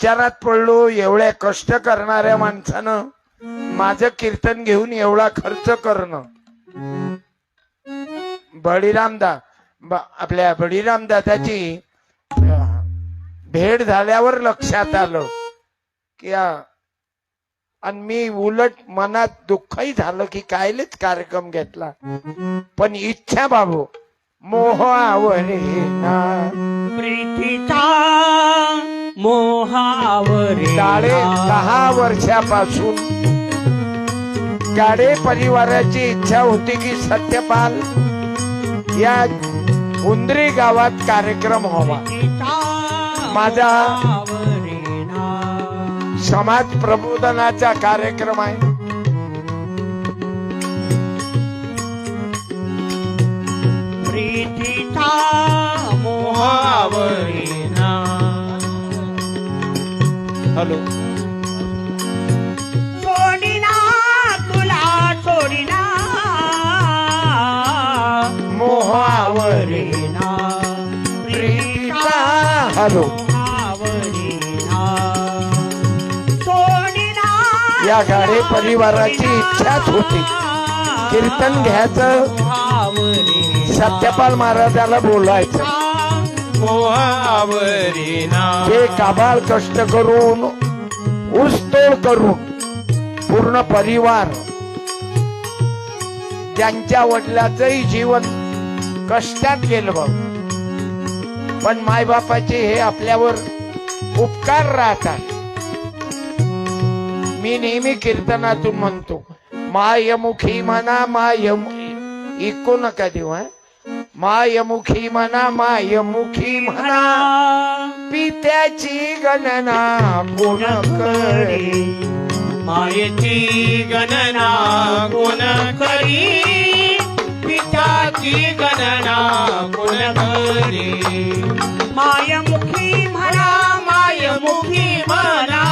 विचारात पडलो, एवढ्या कष्ट करणाऱ्या माणसानं माझं कीर्तन घेऊन एवढा खर्च करणं. आपल्या बळीराम दादाची भेट झाल्यावर लक्षात आलं की आणि मी उलट मनात दुःखही झालं की कायलेच कार्यक्रम घेतला. पण इच्छा बाबू मोह आवरे ना, प्रीतीचा मोह आवरे साडे 10 वर्षापासून गाडे परिवाराची इच्छा होती की सत्यपाल या उंदरी गावात कार्यक्रम व्हावा. माझा समाज प्रबोधनाचा कार्यक्रम आहे. प्रीतीचा मोह आवरेना. हॅलो, सोडिना तुला सोडिना मोह आवरे आवरेना. प्रीतीचा. हॅलो, या गाडे परिवाराची इच्छाच होती कीर्तन घ्यायचं, सत्यपाल महाराजाला बोलायचं. हे काबाल कष्ट करून ऊसतोड करून पूर्ण परिवार, ज्यांच्या वडिलाचंही जीवन कष्टात गेलं बघ, पण मायबापाचे हे आपल्यावर उपकार राहतात. मी नेहमी कीर्तनातून म्हणतो, मायमुखी म्हणा ऐकू नका देऊ, मायमुखी म्हणा मायमुखी म्हणा, पित्याची गणना कोण करे. मायेची गणना कोण करी, पित्याची गणना कोण करी. मायमुखी म्हणा मायमुखी म्हणा,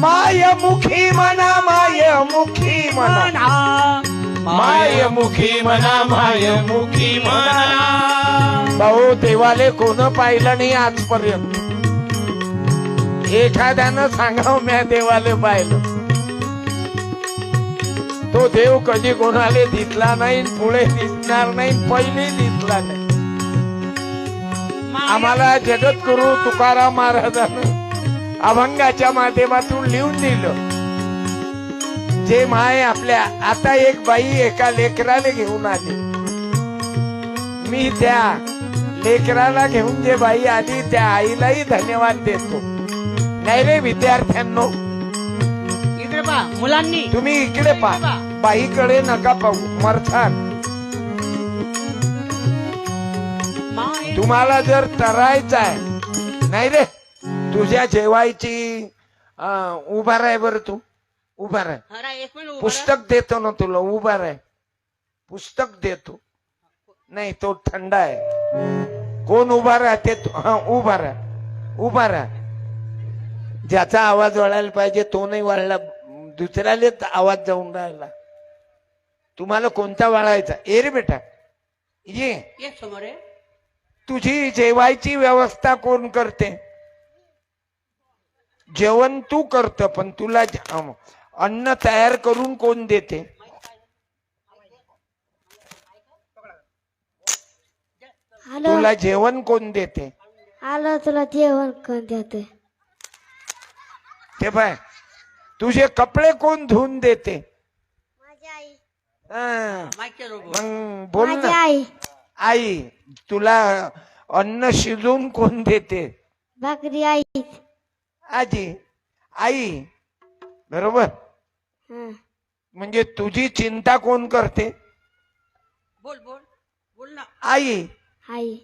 मायमुखी म्हणा मायमुखी म्हणा, मायमुखी म्हणा मायमुखी म्हणा. भाऊ, देवाले कोण पाहिलं नाही आजपर्यंत. एखाद्यानं सांगाव म्या देवाले पाहिलं. तो देव कधी कोणाले दिसला नाही, पुढे दिसणार नाही, पहिले दिसला नाही. आम्हाला जगद्गुरु तुकाराम महाराजांना अभंगाच्या माध्यमातून लिहून दिलं. जे माय आपल्या, आता एक बाई एका लेकराला घेऊन आली, मी त्या लेकराला घेऊन जे बाई आली त्या आईलाही धन्यवाद देतो. नाही रे विद्यार्थ्यांनो, इकडे पहा मुलांनी, तुम्ही इकडे पहा, बाईकडे नका पाहू. मरथान, तुम्हाला जर तरायचं आहे, नाही रे तुझ्या जेवायची उभा राह बर, तू उभा राह. पुस्तक देतो ना तुला, उभा राह, पुस्तक देतो. नाही तो थंडा आहे. कोण उभा राहते? उभा राह, उभा राह. ज्याचा आवाज वाढायला पाहिजे तो नाही वाढला, दुसऱ्याला आवाज जाऊन राहिला. तुम्हाला कोणता वाढायचा? ए रे बेटा ये. समोर आहे. तुझी जेवायची व्यवस्था कोण करते? जेवण तू करत, पण तुला अन्न तयार करून कोण देते? तुला जेवण कोण देते? आलं तुला जेवण कोण देते? ते पाय, तुझे कपडे कोण धुवून देते? माझी आई. मग बोल माझी ना. आई. आई. तुला अन्न शिजवून कोण देते? भाकरी आई. आजी. आई. बरोबर. हं. म्हणजे तुझी चिंता कोण करते? बोल बोल बोल ना. आई. आई.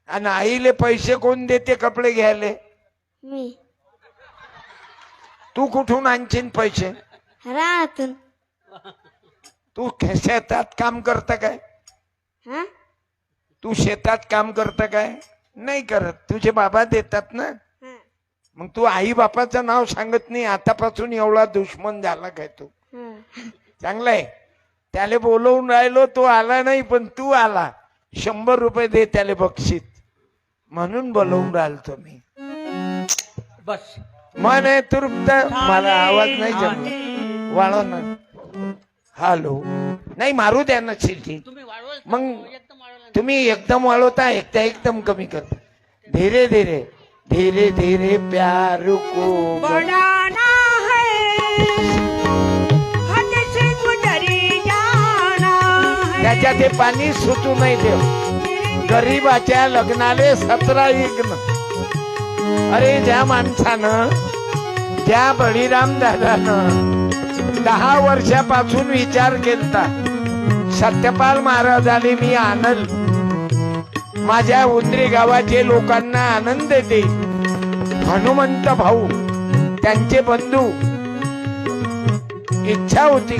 आणि आईले पैसे कोण देते कपडे घ्यायले? मी. तू कुठून आणशील पैसे? रानातून. तू शेतात काम करता काय? हा? तू शेतात काम करता काय? नाही करत. तुझे बाबा देतात ना. हं. मग तू आई बापाचं नाव सांगत नाही. आतापासून एवढा दुश्मन झाला काय तू? हं. चांगलंय. त्याला बोलवून राहिलो, तो आला नाही, पण तू आला. 100 रुपये दे त्याला बक्षीस म्हणून बोलवून राहिलो मी. बस मन आहे तृप्त, मला आवाज नाही जमला, वाळव ना. हॅलो, नाही मारू द्या ना शिटी. तुम्ही वाढवल मग एकदम वाढवलं. तुम्ही एकदम वाळवता, एकदा एकदम कमी करता. धीरे धीरे धीरे धीरे प्यार को बढ़ाना है हद से गुजरी जाना है. त्याच्यात हे पाणी सुटू नाही देव. गरीबाच्या लग्नाले 17 लग्न. अरे ज्या माणसानं, त्या बळीराम दादानं 10 वर्षापासून विचार केलता, सत्यपाल महाराजाने मी आणल, माझ्या उंदरी गावाचे लोकांना आनंद दे. हनुमंत भाऊ, त्यांचे बंधू, इच्छा होती.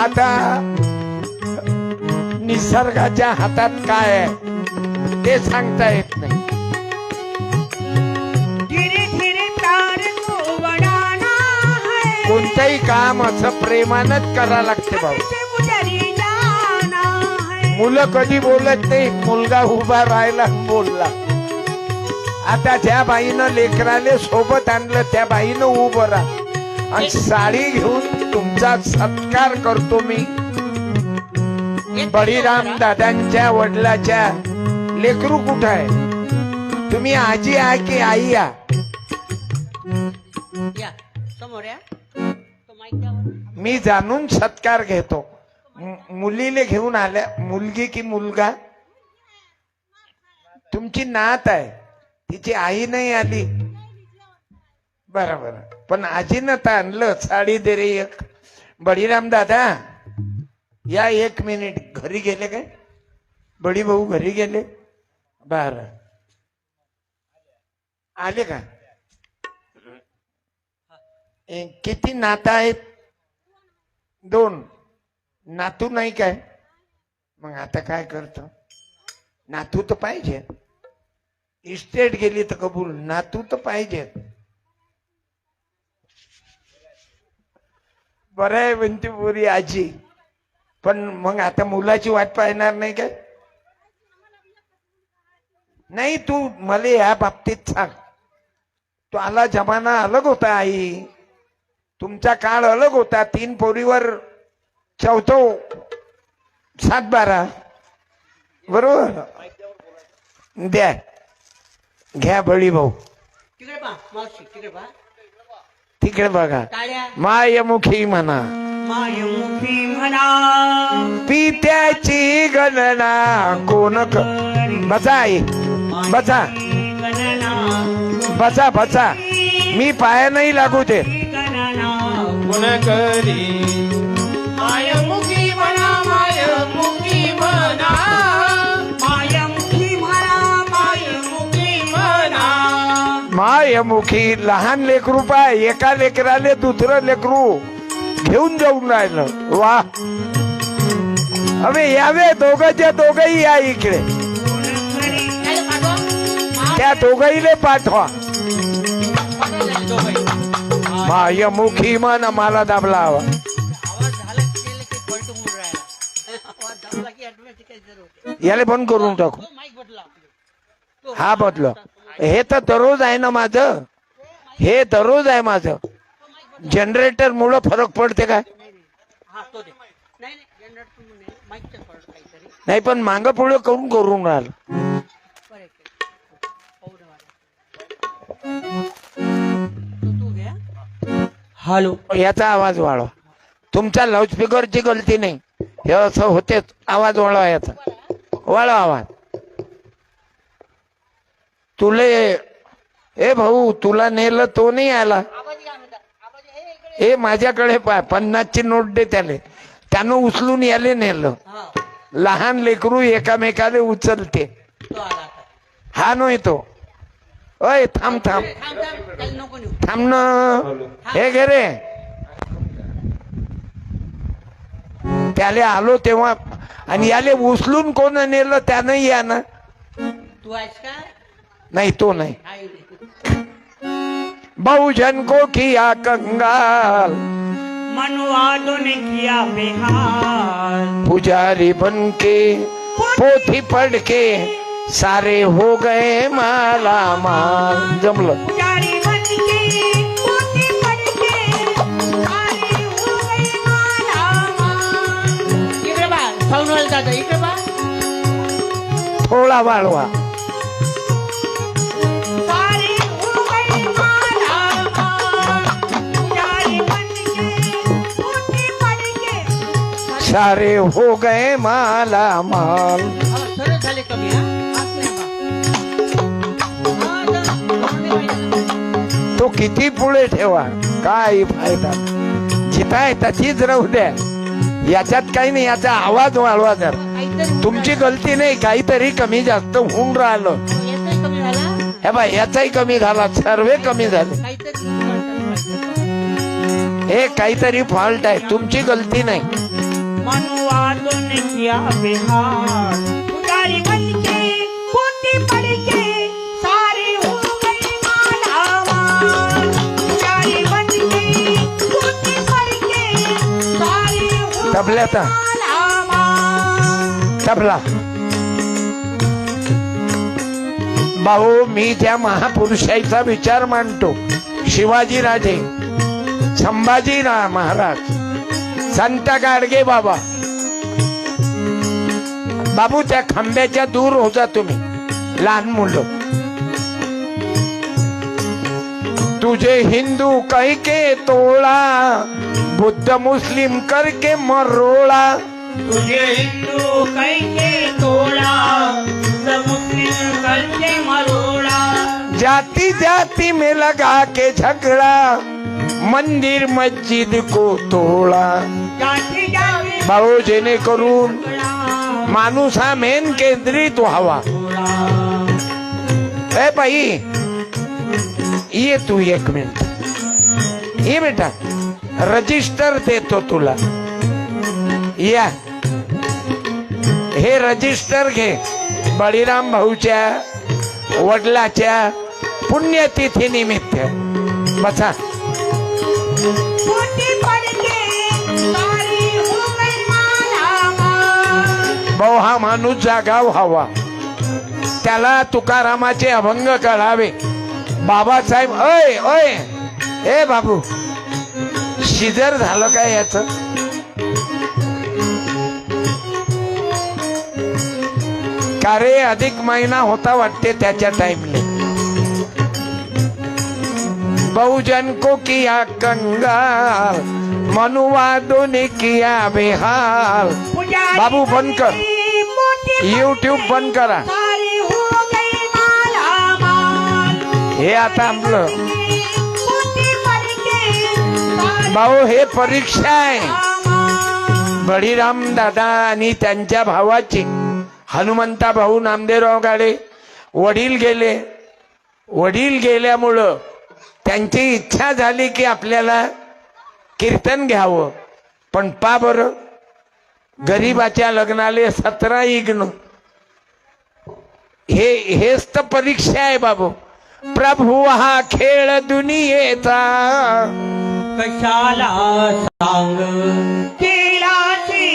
आता निसर्गाच्या हातात काय आहे ते सांगता येत नाही. धीरे धीरे प्यार को बढ़ाना है कोणतंही काम असं प्रेमानच करा लागते भाऊ. से गुजरी जाना है. मुलं कधी बोलत नाही, मुलगा उभा राहिला आणि बोलला. आता ज्या बाईनं लेकराले सोबत आणलं, त्या बाईनं उभं राहा आणि साडी घेऊन तुमचा सत्कार करतो मी. बळीराम दादांच्या वडिलाच्या लेकरू कुठं आहे? तुम्ही आजी आहे की आई या? या समोर या. तो माईक द्या बरं. मी जाणून सत्कार घेतो. मुलीले घेऊन आल्या, मुलगी की मुलगा? तुमची नात आहे, तिची आई नाही आली. बरोबर, पण आजीनं तर आणलं. साडी दे रे एक. बळीराम दादा या, 1 मिनिट. घरी गेले काय बडी भाऊ? घरी गेले. बर, आले का? किती नाता आहेत? 2. नातू नाही काय? मग आता काय करतो? नातू तर पाहिजे. इस्टेट गेली तर कबूल, नातू तर पाहिजे. बरं आहे म्हणते बोरी आजी, पण मग आता मुलाची वाट पाहणार नाही काय? नाही, तू मला या बाबतीत सांग. तो आला जमाना अलग होता आई. तुमचा काळ अलग होता. 3 पोरीवर 4 7-12. बरोबर. द्या, घ्या बळी भाऊ. तिकडे पहा मावशी, तिकडे पहा. तिकडे बघा. टाळ्या. मायमुखी म्हणा, मायमुखी म्हणा. पित्याची गणना कोण बसा आई, बसा बसा बसा. मी पाया नाही लागू दे. कोण करी मायमुखी म्हणा, मायमुखी म्हणा, मायमुखी म्हणा, मायमुखी म्हणा. मायमुखी लहान लेकरू पाय, एका लेकराले दुसरं लेकरू घेऊन जाऊन राहिलं. वा, अबे यावे दोघंच्या दोघही या इकडे. त्या दोघहीले पाठवा. मायमुखी मन मला दाबला हवा. आवाज झाला की पलट होऊन राहिला. आवाज दाबला की ऑटोमॅटिक होते. याले बंद करून टाकू. माईक बदला. हा बदल. हे तर दररोज आहे ना माझं, हे दररोज आहे माझं. जनरेटर मुळे फरक पडते काय? हा तो दे. नाही नाही, जनरेटर म्हणून माईकचा फरक काहीतरी. नाही, पण मांग पुढे करून राहिलं. बरं पाहू तू घ्या. हॅलो, याचा आवाज वाढवा. तुमच्या लाऊडस्पीकरची गलती नाही, हे असं होतेच. आवाज वाढवा, याचा वाढवा आवाज. तुले ए भाऊ, तुला नेलं तो नाही आला. आबाजी काय म्हणतात? आबाजी हे इकडे. ए माझ्याकडे पाय, 50ची नोट दे त्याले. त्यानं उचलून याले नेलं. हा, लहान लेकरू एकामेकाले उचलते. तो आला आता. हा नाही तो. ओय थांब थांब थांब थांब, त्याला नको नेऊ. थांब ना. हे घे रे. त्याले आलो तेव्हा, आणि याले उचलून कोण नेलं? त्यानं या ना. तू आहेस का? नाही, तो नाही. आहे इथे. बहुजन को किया कंगाल, मनवालों ने किया बेहाल. पुजारी बन के पोथी पढ़ के सारे हो गए माला माल. जमलं. पुजारी बन तबला वाळवा. सारी हो गई मालामाल, पुजारी बनके टूटी पड़के. सारे हो गए माला माल. सरळ झाले कमी हा. असं आहे बा. हा, तो किती पुढे ठेवा काय फायदा. जिथं आहे त्याचीच राहू द्या. याच्यात काही नाही. याचा आवाज वाढवा जर. काहीतरी तुमची गलती नाही. काहीतरी कमी जास्त होऊन राहिलं. याचाही कमी झाला. हे बा याचाही कमी झाला. सर्व कमी झाले. काहीतरी हे काहीतरी फॉल्ट आहे. तुमची गलती नाही. मनुवादों ने किया बिहार, पुजारी बनके टूटी पड़के सारी हो गई मालामाल. पुजारी बनके टूटी पड़के सारी हो तबल्याचा मालामाल. तबला. भाऊ मी त्या महापुरुषाचा विचार मांडतो. शिवाजी राजे, संभाजी महाराज, संत गाडगे बाबा. बाबू त्या खांब्याच्या दूर हो जा तुम्ही. लहान मुलं. तुझे हिंदू कह के तोड़ा, बुद्ध मुस्लिम करके मरोड़ा. तुझे हिंदू कह के तोड़ा, मुस्लिम करके मरोड़ा. जाति जाति में लगा के झगड़ा, मंदिर मस्जिद को तोड़ा. जाती जाती भाऊ जेणेकरून माणूस हा मेन केंद्रित व्हावा. ए बाई ये तू एक मिनिट ये बेटा. रजिस्टर देतो तुला. या हे रजिस्टर घे. बळीराम भाऊच्या वडिलाच्या पुण्यतिथी निमित्त. बसा. टूटी पड़के सारी हो गई मालामाल. भाऊ हा माणूस जागा व्हावा. त्याला तुकारामाचे अभंग कळावे. बाबासाहेब ओय ओय ए बाबू शिजर झालं काय याच. का रे अधिक महिना होता वाटते त्याच्या टाइमले. बहुजन को किया कंगाल, मनुवादों ने किया बेहाल. पुजारी बाबू बंद कर. मोती YouTube बंद करा. सारी हो गई मालामाल. हे आता आपलं टूटी पड़के सारी भाऊ हे परीक्षा आहे. मालामाल. बळीराम दादा आणि त्यांच्या भावाची हनुमंता भाऊ नामदेवराव गाडे वडील गेले. वडील गेल्यामुळं त्यांची इच्छा झाली की आपल्याला कीर्तन घ्यावं. पण पा बरं गरीबाच्या लग्नाले 17 इग्न. हेच तर परीक्षा आहे बाबू. प्रभू हा खेळ दुनियेचा कशाला सांग केलाची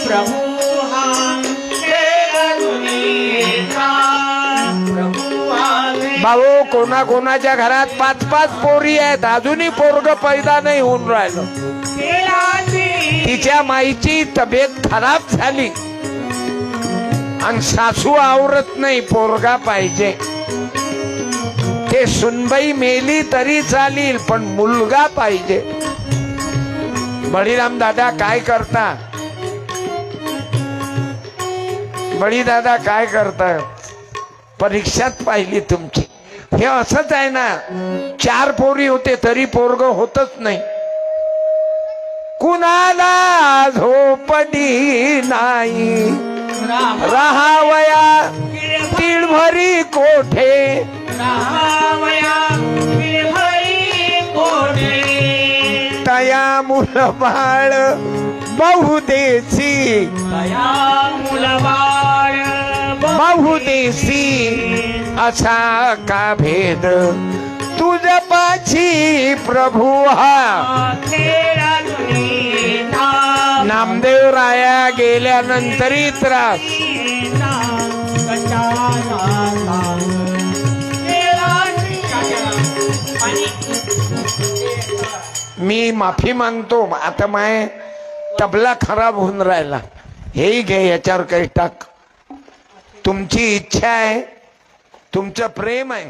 प्रभू हा खेळ दुनियेचा. प्रभू हा भाऊ कोणाच्या घरात 5-5 पोरी आहेत. अजूनही पोरग पैदा नाही होऊन राहिलं. केलाची तिच्या माईची तब्येत खराब झाली आणि सासू आवरत नाही. पोरगा पाहिजे. ते सुनबाई मेली तरी चालेल पण मुलगा पाहिजे. बळीराम दादा काय करता. बळी दादा काय करता. परीक्षात पाहिली तुमची. हे असंच आहे ना. 4 पोरी होते तरी पोरग होतच नाही. कुणाला झोपडी नाही राहावया तिळभरी कोठे. राहावया पिळभरी कोठे. तया मुल बाळ बहुदेशी. तया मुलबाळ बहुदेशी असा का भेद तुझ पाची प्रभू हा. खेळा दुनियेचा. नामदेव राया गेल्यानंतरही त्रास. कशाला सांग केलाची. आणि मी माफी मागतो. आता माय तबला खराब होऊन राहिला. हेही घे याच्यावर काही टाक. तुमची इच्छा आहे, तुमचं प्रेम आहे,